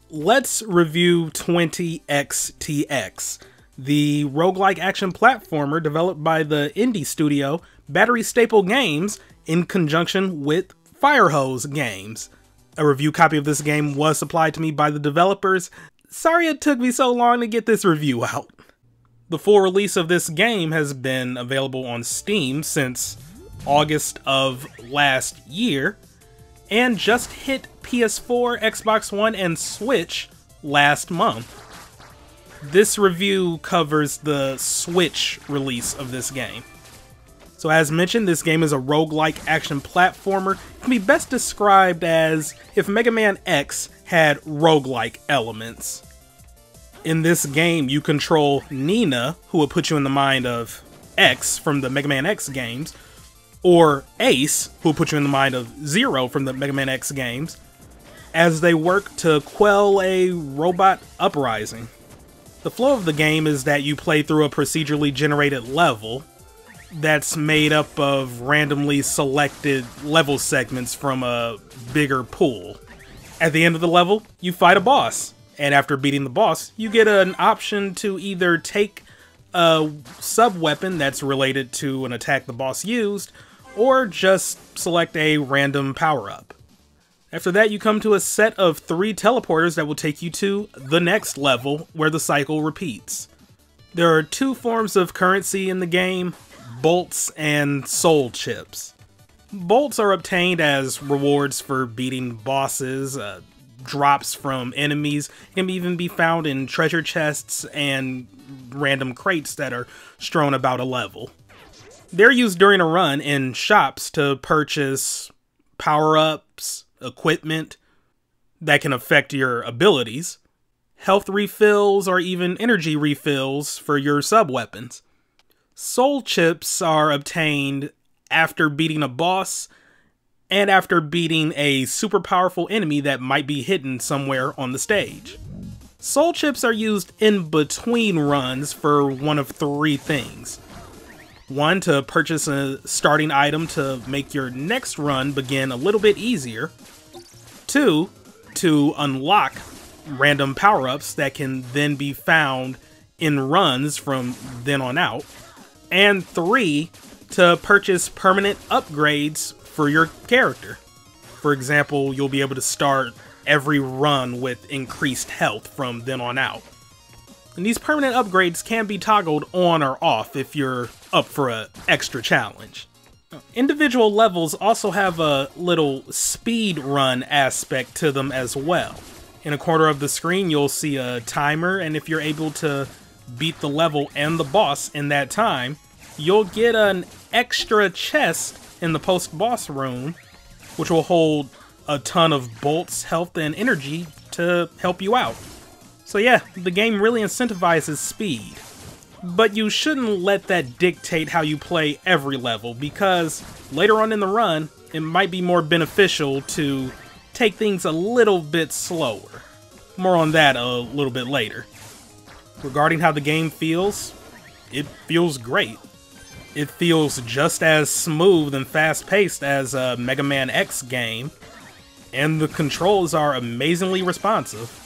let's review 20XTX, the roguelike action platformer developed by the indie studio Batterystaple Games in conjunction with Firehose Games. A review copy of this game was supplied to me by the developers. Sorry it took me so long to get this review out. The full release of this game has been available on Steam since August of last year, and just hit PS4, Xbox One, and Switch last month. This review covers the Switch release of this game. So as mentioned, this game is a roguelike action platformer. It can be best described as if Mega Man X had roguelike elements. In this game, you control Nina, who will put you in the mind of X from the Mega Man X games, or Ace, who will put you in the mind of Zero from the Mega Man X games, as they work to quell a robot uprising. The flow of the game is that you play through a procedurally generated level that's made up of randomly selected level segments from a bigger pool. At the end of the level, you fight a boss, and after beating the boss, you get an option to either take a sub-weapon that's related to an attack the boss used, or just select a random power-up. After that, you come to a set of 3 teleporters that will take you to the next level, where the cycle repeats. There are 2 forms of currency in the game: bolts and soul chips. Bolts are obtained as rewards for beating bosses, drops from enemies, can even be found in treasure chests and random crates that are strewn about a level. They're used during a run in shops to purchase power-ups, equipment that can affect your abilities, health refills, or even energy refills for your sub-weapons. Soul chips are obtained after beating a boss and after beating a super powerful enemy that might be hidden somewhere on the stage. Soul chips are used in between runs for one of 3 things. 1, to purchase a starting item to make your next run begin a little bit easier. 2, to unlock random power-ups that can then be found in runs from then on out. And 3, to purchase permanent upgrades for your character. For example, you'll be able to start every run with increased health from then on out. And these permanent upgrades can be toggled on or off if you're up for an extra challenge. Individual levels also have a little speed run aspect to them as well. In a corner of the screen, you'll see a timer, and if you're able to beat the level and the boss in that time, you'll get an extra chest in the post-boss room, which will hold a ton of bolts, health, and energy to help you out. So yeah, the game really incentivizes speed. But you shouldn't let that dictate how you play every level, because later on in the run, it might be more beneficial to take things a little bit slower. More on that a little bit later. Regarding how the game feels, it feels great. It feels just as smooth and fast-paced as a Mega Man X game, and the controls are amazingly responsive.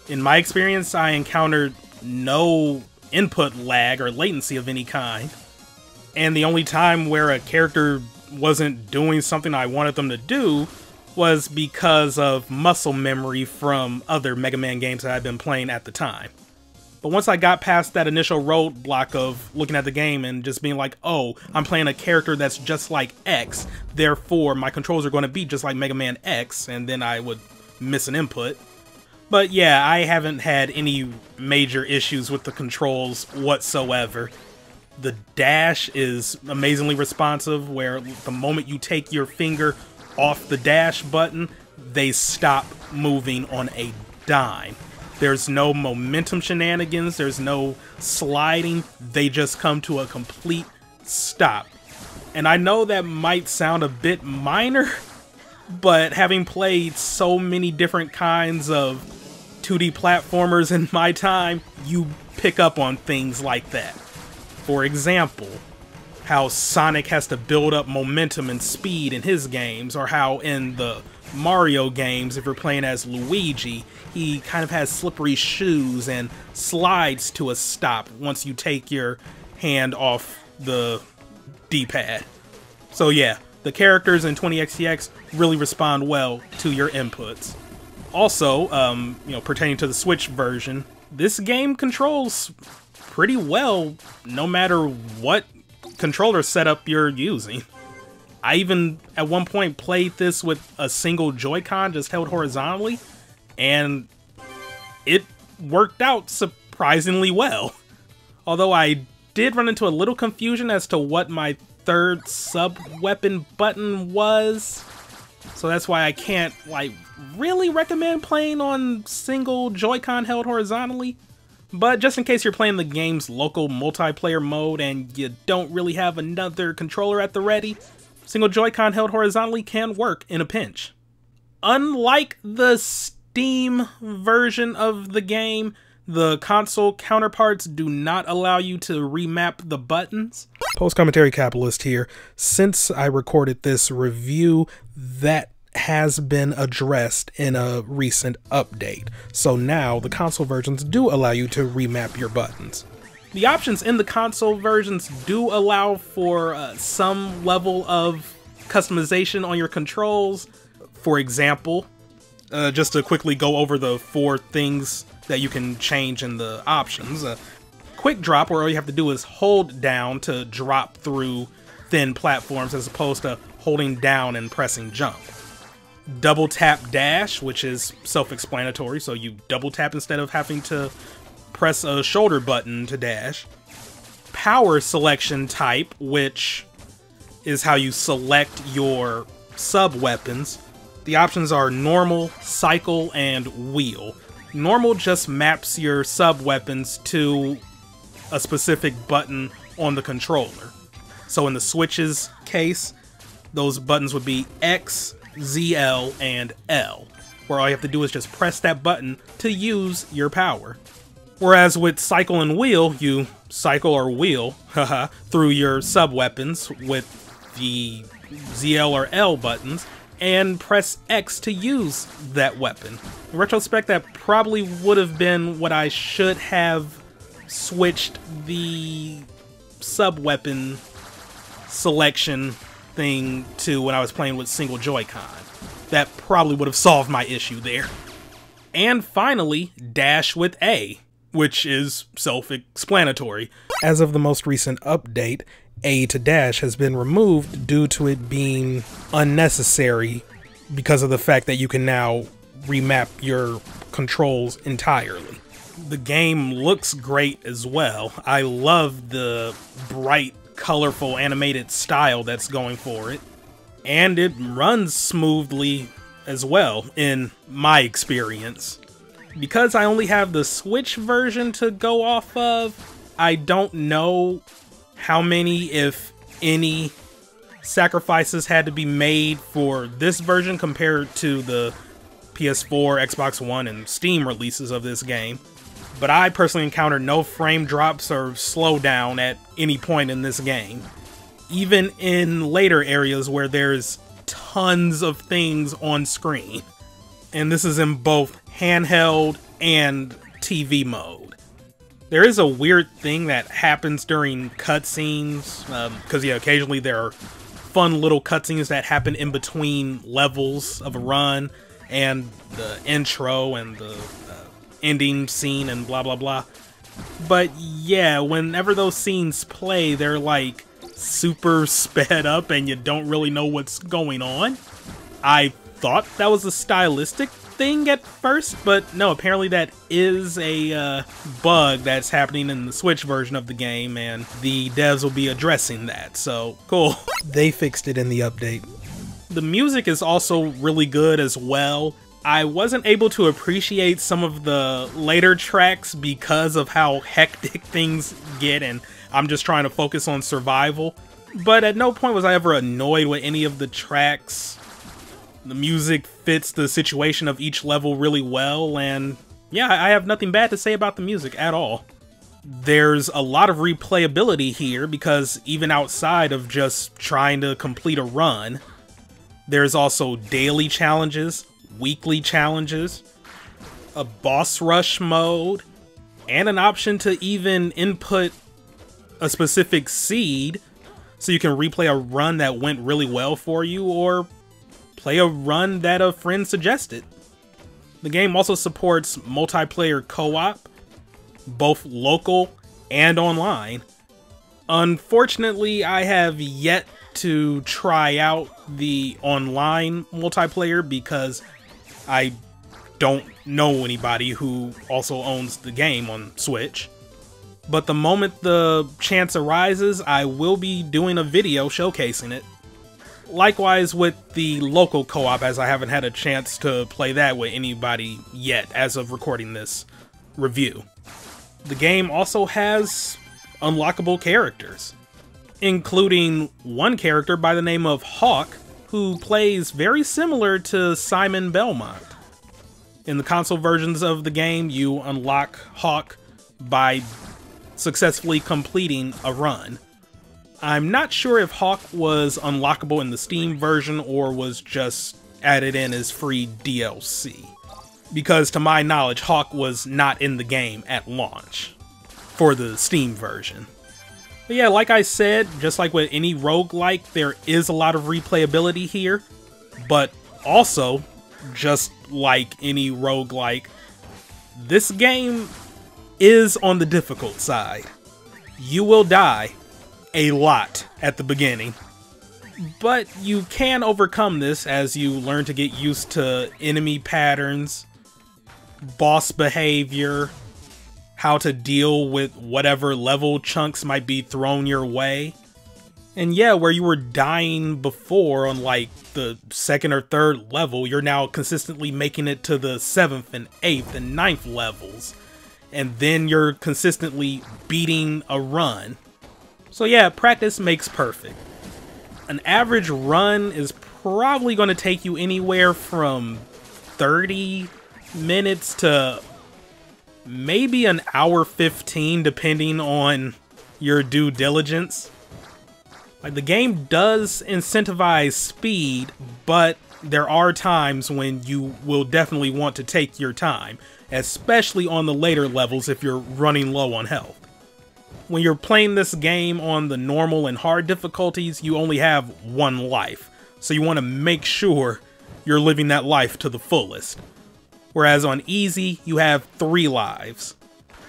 In my experience, I encountered no input lag or latency of any kind, and the only time where a character wasn't doing something I wanted them to do was because of muscle memory from other Mega Man games that I'd been playing at the time. But once I got past that initial roadblock of looking at the game and just being like, oh, I'm playing a character that's just like X, therefore my controls are going to be just like Mega Man X, and then I would miss an input. But yeah, I haven't had any major issues with the controls whatsoever. The dash is amazingly responsive, where the moment you take your finger off the dash button, they stop moving on a dime. There's no momentum shenanigans, there's no sliding, they just come to a complete stop. And I know that might sound a bit minor, but having played so many different kinds of 2D platformers in my time, you pick up on things like that. For example, how Sonic has to build up momentum and speed in his games, or how in the Mario games, if you're playing as Luigi, he kind of has slippery shoes and slides to a stop once you take your hand off the D-pad. So yeah, the characters in 20XX really respond well to your inputs. Also, pertaining to the Switch version, this game controls pretty well no matter what controller setup you're using. I even at one point played this with a single Joy-Con just held horizontally, and it worked out surprisingly well. Although I did run into a little confusion as to what my third sub-weapon button was, so that's why I can't really recommend playing on single Joy-Con held horizontally. But just in case you're playing the game's local multiplayer mode and you don't really have another controller at the ready, single Joy-Con held horizontally can work in a pinch. Unlike the Steam version of the game, the console counterparts do not allow you to remap the buttons. Post-commentary capitalist here. Since I recorded this review, that has been addressed in a recent update. So now the console versions do allow you to remap your buttons. The options in the console versions do allow for some level of customization on your controls. For example, just to quickly go over the 4 things that you can change in the options. Quick drop, where all you have to do is hold down to drop through thin platforms as opposed to holding down and pressing jump. Double tap dash, which is self-explanatory, so you double tap instead of having to press a shoulder button to dash. Power selection type, which is how you select your sub-weapons. The options are normal, cycle, and wheel. Normal just maps your sub-weapons to a specific button on the controller. So in the Switch's case, those buttons would be X, ZL, and L, where all you have to do is just press that button to use your power. Whereas with cycle and wheel, you cycle or wheel through your sub-weapons with the ZL or L buttons, and press X to use that weapon. In retrospect, that probably would have been what I should have switched the sub-weapon selection thing to when I was playing with single Joy-Con. That probably would have solved my issue there. And finally, dash with A, which is self-explanatory. As of the most recent update, A to dash has been removed due to it being unnecessary because of the fact that you can now remap your controls entirely. The game looks great as well. I love the bright, colorful animated style that's going for it, and it runs smoothly as well in my experience. Because I only have the Switch version to go off of, I don't know how many, if any, sacrifices had to be made for this version compared to the PS4, Xbox One, and Steam releases of this game. But I personally encountered no frame drops or slowdown at any point in this game. Even in later areas where there's tons of things on screen. And this is in both handheld and TV mode. There is a weird thing that happens during cutscenes, because occasionally there are fun little cutscenes that happen in between levels of a run, and the intro and the ending scene and blah blah blah. But yeah, whenever those scenes play, they're like super sped up and you don't really know what's going on. I thought that was a stylistic thing at first, but no, apparently that is a bug that's happening in the Switch version of the game, and the devs will be addressing that, so cool. They fixed it in the update. The music is also really good as well. I wasn't able to appreciate some of the later tracks because of how hectic things get, and I'm just trying to focus on survival. But at no point was I ever annoyed with any of the tracks. The music fits the situation of each level really well, and yeah, I have nothing bad to say about the music at all. There's a lot of replayability here because even outside of just trying to complete a run, There's also daily challenges, weekly challenges, a boss rush mode, and an option to even input a specific seed so you can replay a run that went really well for you or play a run that a friend suggested. The game also supports multiplayer co-op, both local and online. Unfortunately, I have yet to try out the online multiplayer because I don't know anybody who also owns the game on Switch. But the moment the chance arises, I will be doing a video showcasing it. Likewise with the local co-op, as I haven't had a chance to play that with anybody yet as of recording this review. The game also has unlockable characters, including one character by the name of Hawk, who plays very similar to Simon Belmont. In the console versions of the game, you unlock Hawk by successfully completing a run. I'm not sure if Hawk was unlockable in the Steam version or was just added in as free DLC, because to my knowledge, Hawk was not in the game at launch for the Steam version. But yeah, like I said, just like with any roguelike, there is a lot of replayability here, but also, just like any roguelike, this game is on the difficult side. You will die a lot at the beginning, but you can overcome this as you learn to get used to enemy patterns, boss behavior, how to deal with whatever level chunks might be thrown your way. And yeah, where you were dying before on like the 2nd or 3rd level, you're now consistently making it to the 7th and 8th and 9th levels. And then you're consistently beating a run. So yeah, practice makes perfect. An average run is probably going to take you anywhere from 30 minutes to maybe an hour 15, depending on your due diligence. Like, the game does incentivize speed, but there are times when you will definitely want to take your time, especially on the later levels if you're running low on health. When you're playing this game on the normal and hard difficulties, you only have one life, so you want to make sure you're living that life to the fullest. Whereas on easy, you have 3 lives.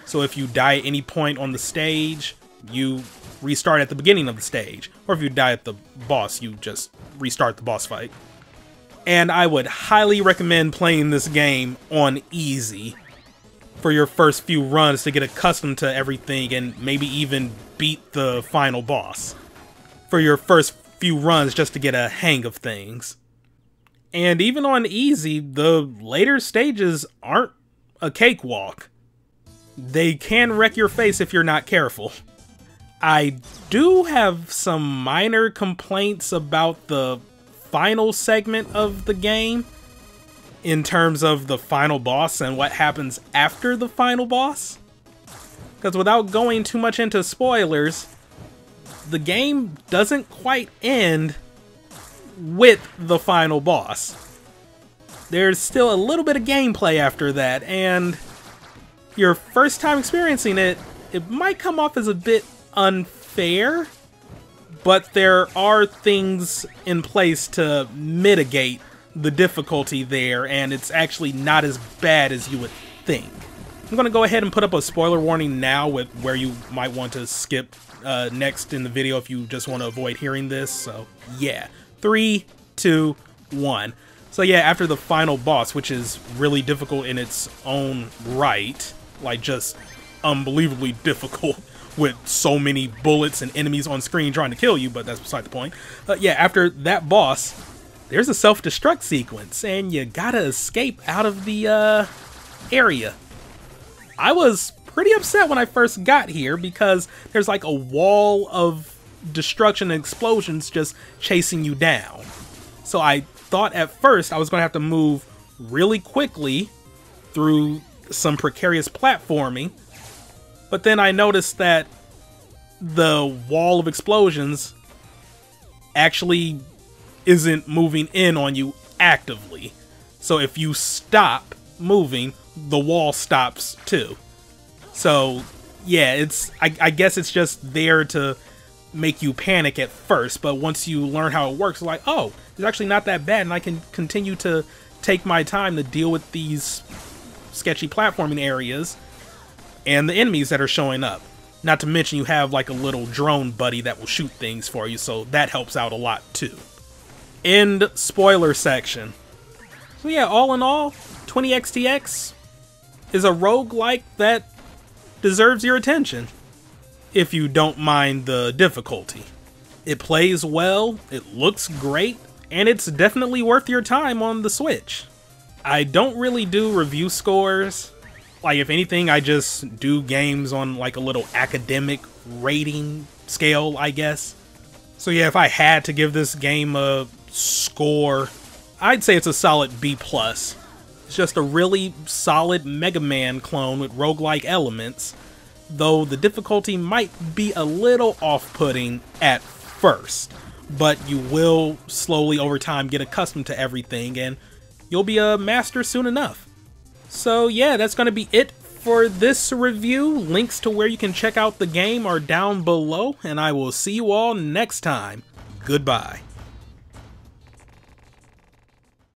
So if you die at any point on the stage, you restart at the beginning of the stage. Or if you die at the boss, you just restart the boss fight. And I would highly recommend playing this game on easy for your first few runs to get accustomed to everything and maybe even beat the final boss. For your first few runs just to get a hang of things. And even on easy, the later stages aren't a cakewalk. They can wreck your face if you're not careful. I do have some minor complaints about the final segment of the game in terms of the final boss and what happens after the final boss. Because without going too much into spoilers, the game doesn't quite end with the final boss. There's still a little bit of gameplay after that, and your first time experiencing it, it might come off as a bit unfair, but there are things in place to mitigate the difficulty there, and it's actually not as bad as you would think. I'm going to go ahead and put up a spoiler warning now with where you might want to skip next in the video if you just want to avoid hearing this. So yeah, 3, 2, 1. So yeah, after the final boss, which is really difficult in its own right, like just unbelievably difficult with so many bullets and enemies on screen trying to kill you, but that's beside the point. Yeah, after that boss, there's a self-destruct sequence, and you gotta escape out of the area. I was pretty upset when I first got here because there's like a wall of destruction and explosions just chasing you down. So I thought at first I was going to have to move really quickly through some precarious platforming, but then I noticed that the wall of explosions actually isn't moving in on you actively. So if you stop moving, the wall stops too. So yeah, I guess it's just there to make you panic at first, but once you learn how it works, it's like, oh, it's actually not that bad, and I can continue to take my time to deal with these sketchy platforming areas and the enemies that are showing up. Not to mention you have like a little drone buddy that will shoot things for you, so that helps out a lot too. End spoiler section. So yeah, all in all, 20XTX is a roguelike that deserves your attention, if you don't mind the difficulty. It plays well, it looks great, and it's definitely worth your time on the Switch. I don't really do review scores. Like, if anything, I just do games on like a little academic rating scale, I guess. So yeah, if I had to give this game a score, I'd say it's a solid B+. It's just a really solid Mega Man clone with roguelike elements, though the difficulty might be a little off-putting at first, but you will slowly over time get accustomed to everything and you'll be a master soon enough. So yeah, that's going to be it for this review. Links to where you can check out the game are down below, and I will see you all next time. Goodbye.